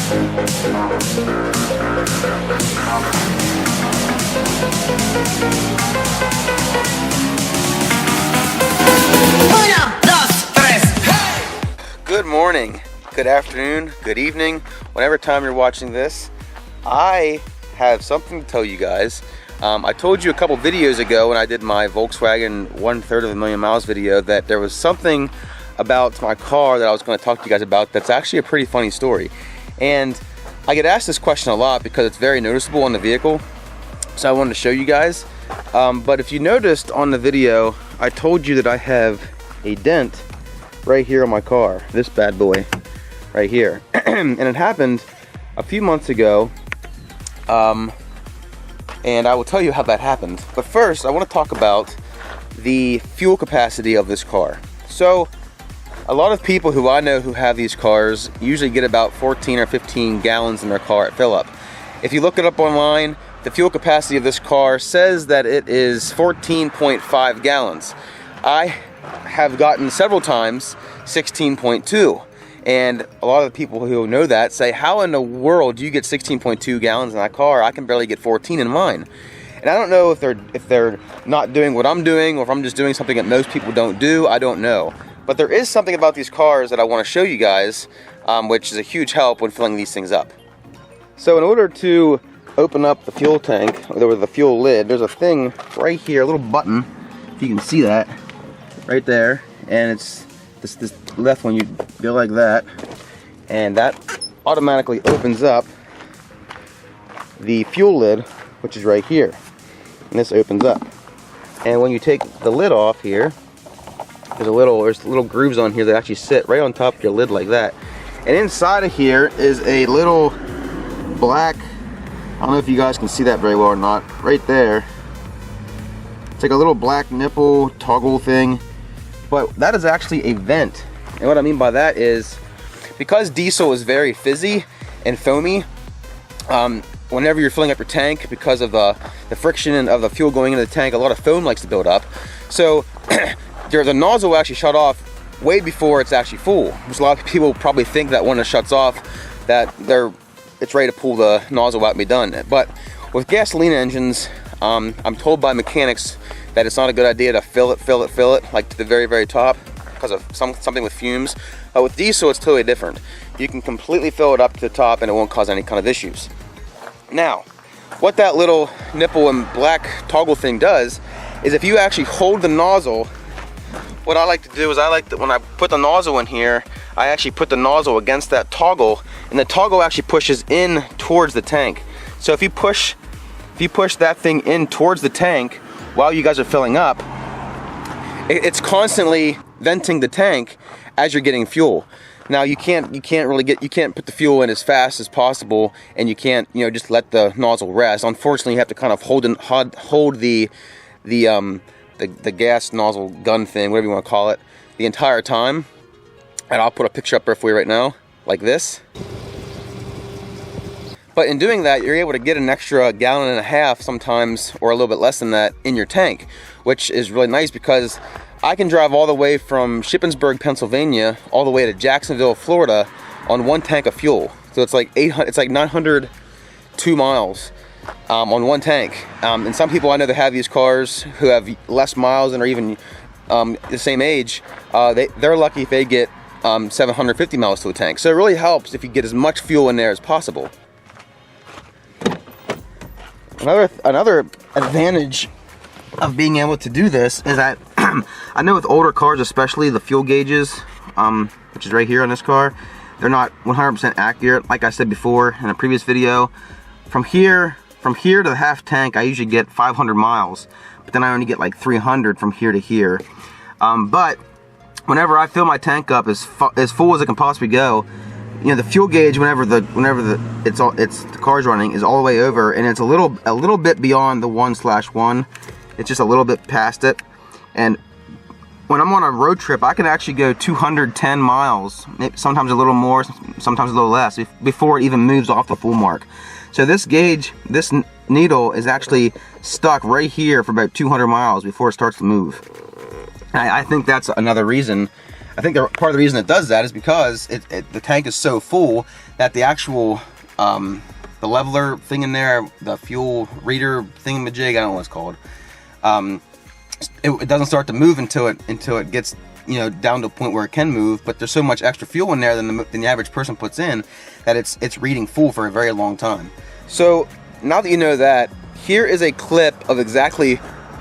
Good morning, good afternoon, good evening, whatever time you're watching this. I have something to tell you guys. I told you a couple videos ago when I did my Volkswagen 1/3 of a million miles video that there was something about my car that I was going to talk to you guys about that's actually a pretty funny story. And I get asked this question a lot because it's very noticeable on the vehicle, so I wanted to show you guys. But if you noticed on the video, I told you that I have a dent right here on my car, this bad boy right here. And it happened a few months ago, and I will tell you how that happened. But first, I want to talk about the fuel capacity of this car. So a lot of people who I know who have these cars usually get about 14 or 15 gallons in their car at fill up. If you look it up online, the fuel capacity of this car says that it is 14.5 gallons. I have gotten several times 16.2, and a lot of the people who know that say, how in the world do you get 16.2 gallons in that car? I can barely get 14 in mine. And I don't know if they're not doing what I'm doing, or if I'm just doing something that most people don't do. I don't know, but there is something about these cars that I want to show you guys, which is a huge help when filling these things up. So in order to open up the fuel tank, or the fuel lid, there's a thing right here, a little button, if you can see that right there, and it's this left one. You go like that, and that automatically opens up the fuel lid, which is right here, and this opens up. And when you take the lid off here, there's little grooves on here that actually sit right on top of your lid like that. And inside of here is a little black, I don't know if you guys can see that very well or not, right there. It's like a little black nipple toggle thing, but that is actually a vent. And what I mean by that is, because diesel is very fizzy and foamy, whenever you're filling up your tank, because of the friction of the fuel going into the tank, a lot of foam likes to build up. So the nozzle will actually shut off way before it's actually full, which a lot of people probably think that when it shuts off that it's ready to pull the nozzle out and be done. But with gasoline engines, I'm told by mechanics that it's not a good idea to fill it like to the very, very top because of something with fumes. But with diesel, it's totally different. You can completely fill it up to the top and it won't cause any kind of issues. Now, what that little nipple and black toggle thing does is, if you actually hold the nozzle, what I like to do is, when I put the nozzle in here, I actually put the nozzle against that toggle, and the toggle actually pushes in towards the tank. So if you push that thing in towards the tank while you guys are filling up, it's constantly venting the tank as you're getting fuel. Now you can't put the fuel in as fast as possible, and you can't just let the nozzle rest. Unfortunately, you have to kind of hold the gas nozzle gun thing, whatever you want to call it, the entire time. And I'll put a picture up there for you right now, like this. But in doing that, you're able to get an extra gallon and a half sometimes, or a little bit less than that, in your tank, which is really nice, because I can drive all the way from Shippensburg, Pennsylvania, all the way to Jacksonville, Florida, on one tank of fuel. So it's like 902 miles on one tank. And some people I know that have these cars who have less miles and are even the same age, they're lucky if they get 750 miles to a tank. So it really helps if you get as much fuel in there as possible. Another advantage of being able to do this is that I know with older cars, especially, the fuel gauges, which is right here on this car, they're not 100% accurate. Like I said before in a previous video, from here to the half tank, I usually get 500 miles, but then I only get like 300 from here to here. But whenever I fill my tank up as full as it can possibly go, the fuel gauge, whenever the car's running, is all the way over, and it's a little bit beyond the 1/1. It's just a little bit past it. And when I'm on a road trip, I can actually go 210 miles, sometimes a little more, sometimes a little less, before it even moves off the full mark. So this gauge, this needle, is actually stuck right here for about 200 miles before it starts to move. I think that's another reason I think part of the reason it does that is because the tank is so full that the actual the leveler thing in there, the fuel reader thingamajig, I don't know what it's called, it doesn't start to move until it gets, you know, down to a point where it can move. But there's so much extra fuel in there than the average person puts in that it's reading full for a very long time. So now that you know that, here is a clip of exactly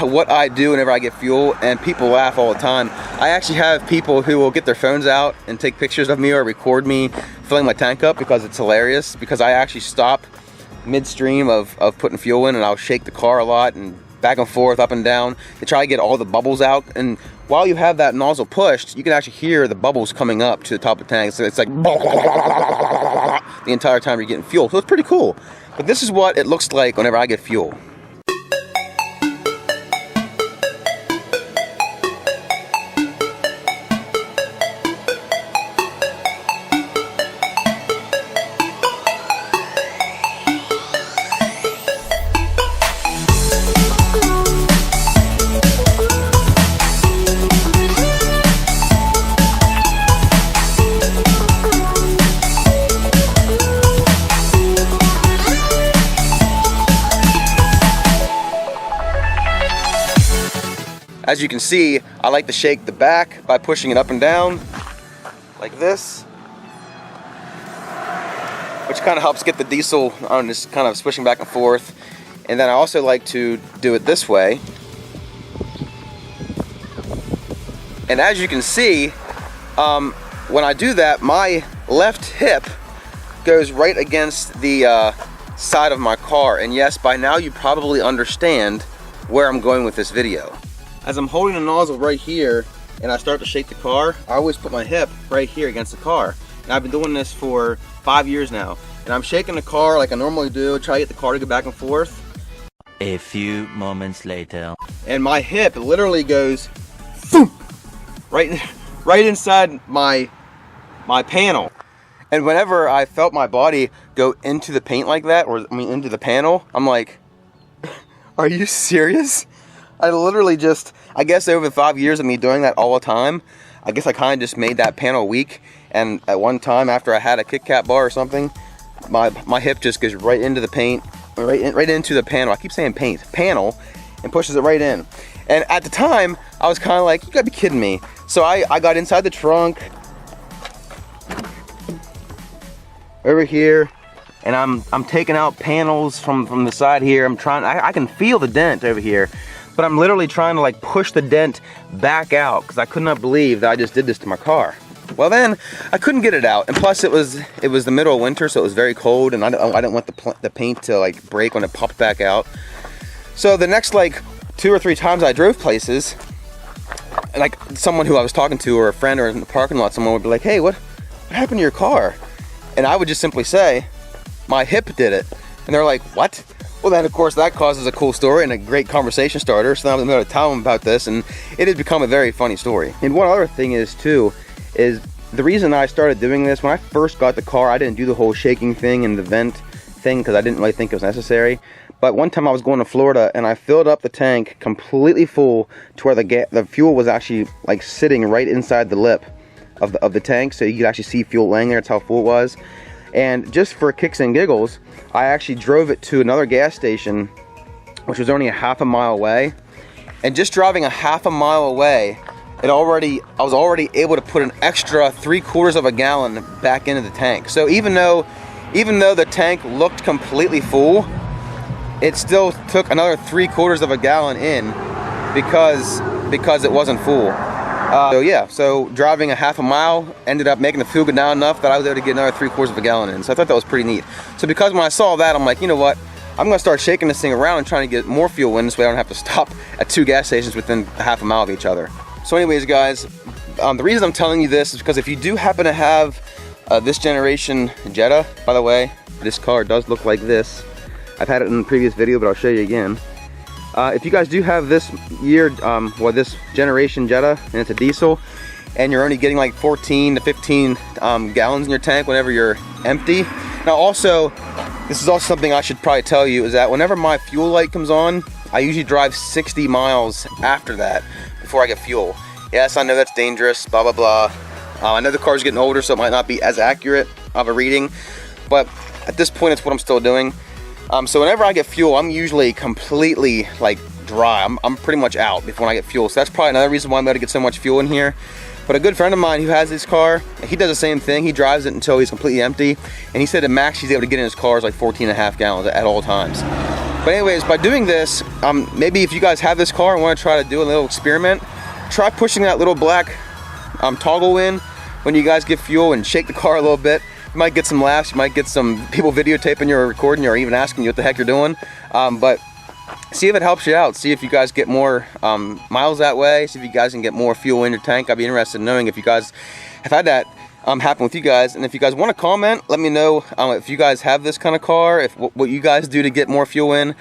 what I do whenever I get fuel, and people laugh all the time. I actually have people who will get their phones out and take pictures of me or record me filling my tank up because it's hilarious, because I actually stop midstream of putting fuel in, and I'll shake the car a lot and back and forth, up and down, to try to get all the bubbles out. And while you have that nozzle pushed, you can actually hear the bubbles coming up to the top of the tank. So it's like the entire time you're getting fuel. So it's pretty cool. But this is what it looks like whenever I get fuel. As you can see, I like to shake the back by pushing it up and down like this, which kind of helps get the diesel on, just kind of swishing back and forth. And then I also like to do it this way. And as you can see, when I do that, my left hip goes right against the side of my car. And yes, by now you probably understand where I'm going with this video. As I'm holding the nozzle right here and I start to shake the car, I always put my hip right here against the car. And I've been doing this for 5 years now. And I'm shaking the car like I normally do, try to get the car to go back and forth. A few moments later. And my hip literally goes thump, right inside my panel. And whenever I felt my body go into the paint like that, or I mean into the panel, I'm like, are you serious? I literally just, I guess over 5 years of me doing that all the time, I guess I kind of just made that panel weak. And at one time after I had a Kit Kat bar or something, my hip just goes right into the paint, right into the panel. I keep saying paint, panel, and pushes it right in. And at the time, I was kind of like, you gotta be kidding me. So I got inside the trunk, over here, and I'm taking out panels from the side here. I'm trying, I can feel the dent over here. But I'm literally trying to like push the dent back out because I could not believe that I just did this to my car. Well then, I couldn't get it out, and plus it was the middle of winter, so it was very cold, and I didn't want the paint to like break when it popped back out. So the next like 2 or 3 times I drove places, like someone who I was talking to or a friend or in the parking lot, someone would be like, hey, what happened to your car? And I would just simply say, my hip did it. And they're like, what? Well then, of course, that causes a cool story and a great conversation starter. So now I'm going to tell them about this, and it has become a very funny story. And one other thing is too, is the reason I started doing this, when I first got the car, I didn't do the whole shaking thing and the vent thing because I didn't really think it was necessary. But one time I was going to Florida and I filled up the tank completely full to where the fuel was actually like sitting right inside the lip of the tank, so you could actually see fuel laying there. That's how full it was. And just for kicks and giggles, I actually drove it to another gas station, which was only a half a mile away. And just driving a half a mile away, I was already able to put an extra 3/4 of a gallon back into the tank. So even though the tank looked completely full, it still took another 3/4 of a gallon in because it wasn't full. So yeah, so driving a half a mile ended up making the fuel go down enough that I was able to get another 3/4 of a gallon in. So I thought that was pretty neat. So because when I saw that, I'm like, you know what? I'm gonna start shaking this thing around and trying to get more fuel in, this way I don't have to stop at 2 gas stations within a half a mile of each other. So anyways, guys, the reason I'm telling you this is because if you do happen to have this generation Jetta, by the way, this car does look like this. I've had it in the previous video, but I'll show you again. If you guys do have this year, this generation Jetta, and it's a diesel, and you're only getting like 14 to 15 gallons in your tank whenever you're empty. Now also, this is also something I should probably tell you, is that whenever my fuel light comes on, I usually drive 60 miles after that before I get fuel. Yes, I know that's dangerous, blah, blah, blah. I know the car's getting older, so it might not be as accurate of a reading, but at this point, it's what I'm still doing. So whenever I get fuel, I'm usually completely like dry. I'm pretty much out before I get fuel. So that's probably another reason why I'm able to get so much fuel in here. But a good friend of mine who has this car, he does the same thing. He drives it until he's completely empty. And he said the max he's able to get in his car is like 14.5 gallons at all times. But anyways, by doing this, maybe if you guys have this car and want to try to do a little experiment, try pushing that little black toggle in when you guys get fuel and shake the car a little bit. You might get some laughs, you might get some people videotaping you or recording you or even asking you what the heck you're doing. But see if it helps you out. See if you guys get more miles that way. See if you guys can get more fuel in your tank. I'd be interested in knowing if you guys have had that happen with you guys. And if you guys want to comment, let me know if you guys have this kind of car, if what you guys do to get more fuel in.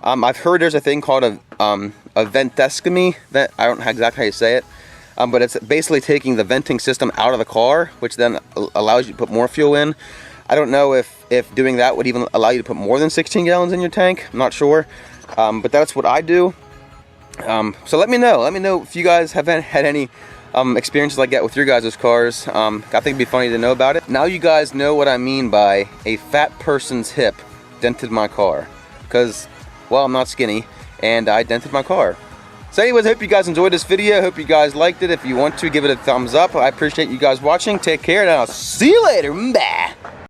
I've heard there's a thing called a ventectomy. I don't know exactly how you say it. But it's basically taking the venting system out of the car, which then allows you to put more fuel in. I don't know if doing that would even allow you to put more than 16 gallons in your tank. I'm not sure. But that's what I do. So let me know. Let me know if you guys have had any experiences like that with your guys' cars. I think it'd be funny to know about it. Now you guys know what I mean by a fat person's hip dented my car. Because, well, I'm not skinny, and I dented my car. So anyways, I hope you guys enjoyed this video. I hope you guys liked it. If you want to, give it a thumbs up. I appreciate you guys watching. Take care, and I'll see you later. Bye.